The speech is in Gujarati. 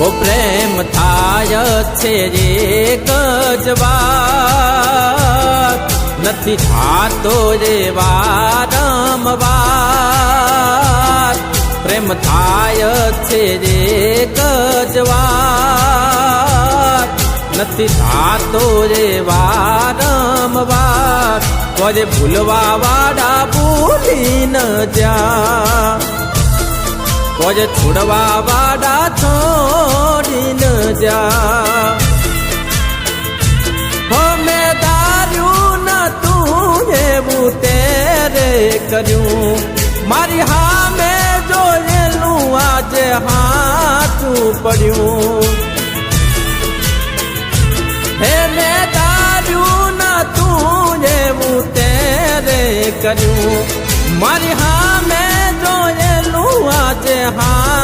ઓ પ્રેમ થાય છે એક જ વાર, નથી થાતો રે વારંવાર. પ્રેમ થાય છે એક જ વાર, નથી થાતો રે વારંવાર. કોરે ભૂલવા વાળા ભૂલી ન જા, કોરે છોડવા વાળા છોડી ન જા. મેં ધાર્યું નતું એવું તેરે કર્યું, મારી હામે જોયેલું આજે હાચું પડ્યું. હે મેં ધાર્યું નતું એવું તેરે કર્યું, મારી હામે જોયેલું આજે હા